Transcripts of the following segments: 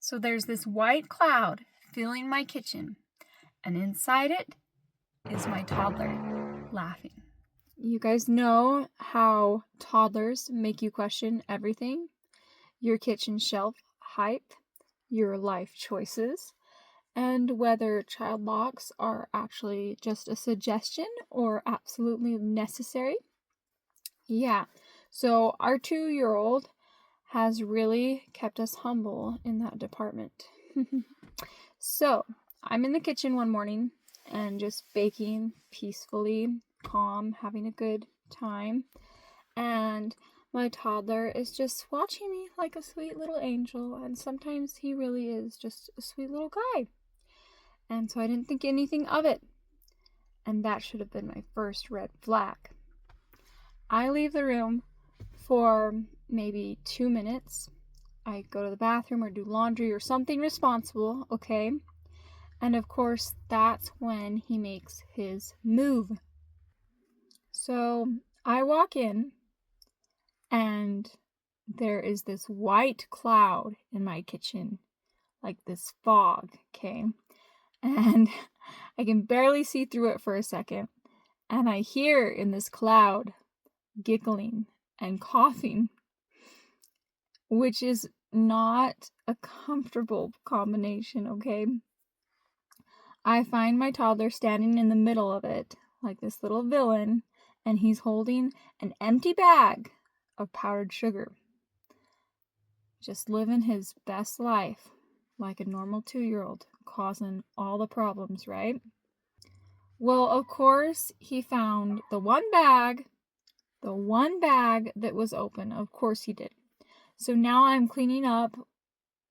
So there's this white cloud filling my kitchen, and inside it is my toddler laughing. You guys know how toddlers make you question everything? Your kitchen shelf height, your life choices, and whether child locks are actually just a suggestion or absolutely necessary. Yeah, so our 2-year-old has really kept us humble in that department. So, I'm in the kitchen one morning and just baking peacefully, calm, having a good time. And my toddler is just watching me like a sweet little angel, and sometimes he really is just a sweet little guy. And so I didn't think anything of it. And that should have been my first red flag. I leave the room for maybe 2 minutes. I go to the bathroom or do laundry or something responsible, okay? And of course, that's when he makes his move. So I walk in, and there is this white cloud in my kitchen, like this fog, okay? And I can barely see through it for a second. And I hear in this cloud giggling and coughing, which is not a comfortable combination, okay? I find my toddler standing in the middle of it, like this little villain, and he's holding an empty bag of powdered sugar. Just living his best life like a normal 2-year-old, causing all the problems, right? Well, of course, he found the one bag that was open. Of course he did. So now I'm cleaning up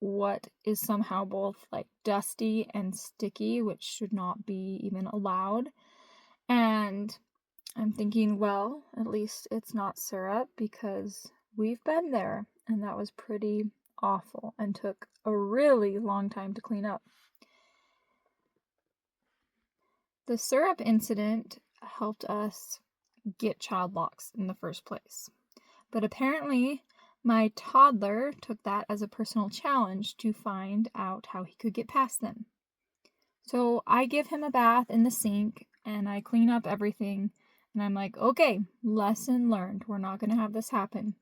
what is somehow both like dusty and sticky, which should not be even allowed. And I'm thinking, well, at least it's not syrup, because we've been there and that was pretty awful and took a really long time to clean up. The syrup incident helped us get child locks in the first place. But apparently, my toddler took that as a personal challenge to find out how he could get past them. So I give him a bath in the sink and I clean up everything. And I'm like, okay, lesson learned. We're not going to have this happen.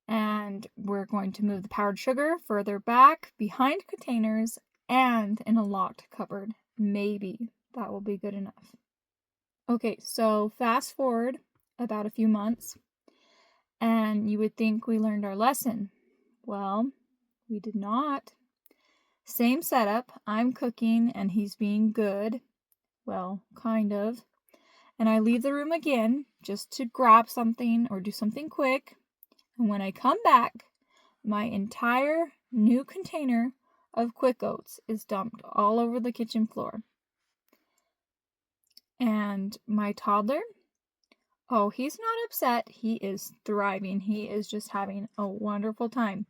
And we're going to move the powdered sugar further back behind containers and in a locked cupboard. Maybe that will be good enough. Okay, so fast forward about a few months, and you would think we learned our lesson. Well, we did not. Same setup. I'm cooking and he's being good. Well, kind of. And I leave the room again just to grab something or do something quick. And when I come back, my entire new container of quick oats is dumped all over the kitchen floor. And my toddler, oh, he's not upset. He is thriving. He is just having a wonderful time.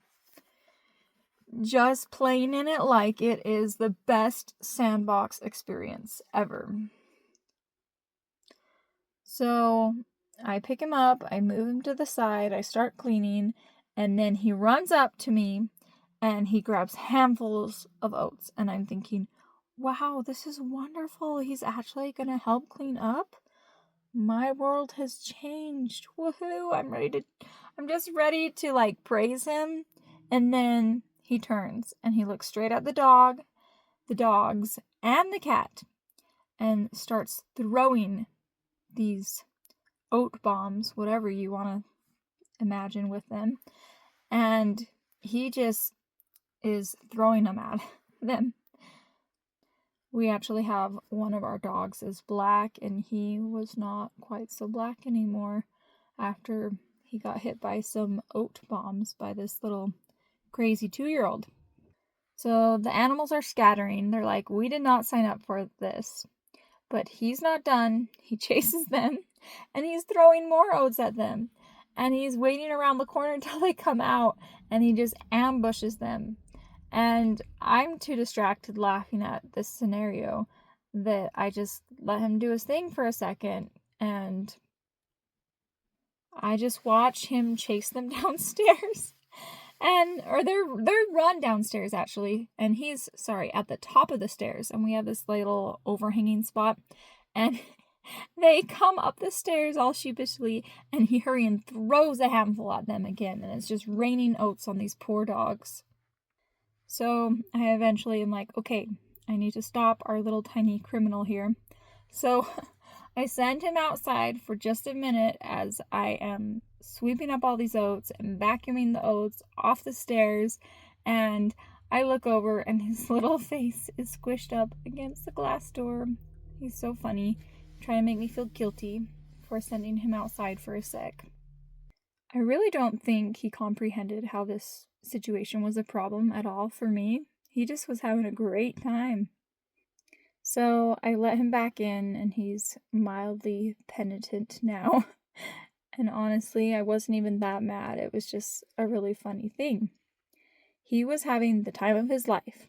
Just playing in it like it is the best sandbox experience ever. So I pick him up, I move him to the side, I start cleaning, and then he runs up to me and he grabs handfuls of oats. And I'm thinking, wow, this is wonderful. He's actually going to help clean up. My world has changed. Woohoo. I'm just ready to like praise him. And then he turns and he looks straight at the dog, the dogs, and the cat and starts throwing these oat bombs, whatever you want to imagine with them. And he just is throwing them at them. We actually have one of our dogs is black, and he was not quite so black anymore after he got hit by some oat bombs by this little crazy 2-year-old. So the animals are scattering. They're like, we did not sign up for this. But he's not done. He chases them, and he's throwing more oats at them. And he's waiting around the corner until they come out, and he just ambushes them. And I'm too distracted laughing at this scenario that I just let him do his thing for a second. And I just watch him chase them downstairs. or they're run downstairs actually, and he's at the top of the stairs, and we have this little overhanging spot, and they come up the stairs all sheepishly, and he hurries and throws a handful at them again, and it's just raining oats on these poor dogs. So I eventually am like, okay, I need to stop our little tiny criminal here. So I send him outside for just a minute as I am sweeping up all these oats and vacuuming the oats off the stairs, and I look over and his little face is squished up against the glass door. He's so funny, trying to make me feel guilty for sending him outside for a sec. I really don't think he comprehended how this situation was a problem at all for me. He just was having a great time. So I let him back in, and he's mildly penitent now. And honestly, I wasn't even that mad. It was just a really funny thing. He was having the time of his life.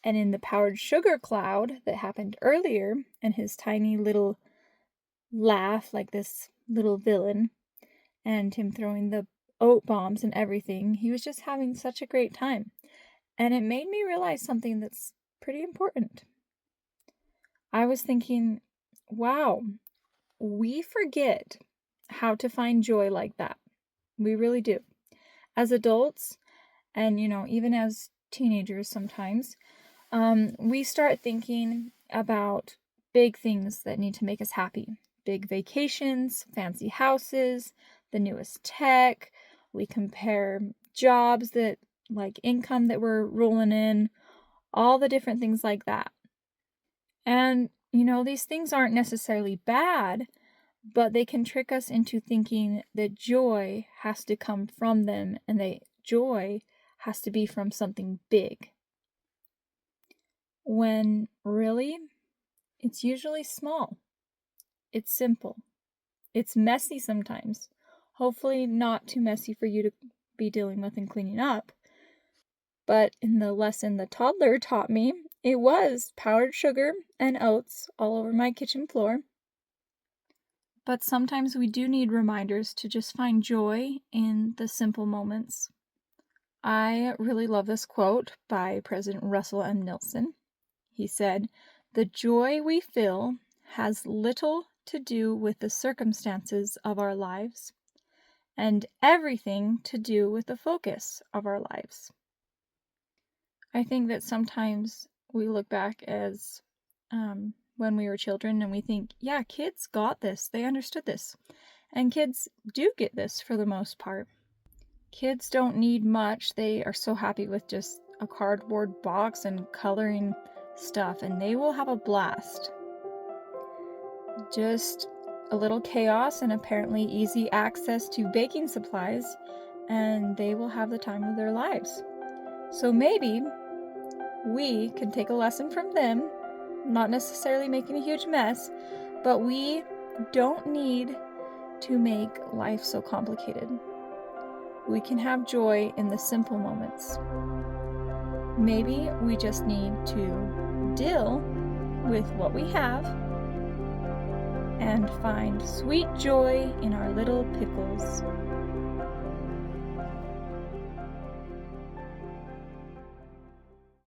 And in the powdered sugar cloud that happened earlier, and his tiny little laugh like this little villain, and him throwing the oat bombs and everything, he was just having such a great time. And it made me realize something that's pretty important. I was thinking, wow, we forget how to find joy like that. We really do. As adults, and even as teenagers sometimes, we start thinking about big things that need to make us happy. Big vacations, fancy houses, the newest tech. We compare jobs that, like income that we're rolling in, all the different things like that. And, these things aren't necessarily bad, but they can trick us into thinking that joy has to come from them, and that joy has to be from something big. When really, it's usually small. It's simple. It's messy sometimes. Hopefully not too messy for you to be dealing with and cleaning up. But in the lesson the toddler taught me, it was powdered sugar and oats all over my kitchen floor. But sometimes we do need reminders to just find joy in the simple moments. I really love this quote by President Russell M. Nelson. He said, "The joy we feel has little to do with the circumstances of our lives, and everything to do with the focus of our lives." I think that sometimes we look back as when we were children and we think, yeah, kids got this. They understood this. And kids do get this for the most part. Kids don't need much. They are so happy with just a cardboard box and coloring stuff, and they will have a blast. Just a little chaos and apparently easy access to baking supplies, and they will have the time of their lives. So maybe we can take a lesson from them, not necessarily making a huge mess, but we don't need to make life so complicated. We can have joy in the simple moments. Maybe we just need to deal with what we have and find sweet joy in our little pickles.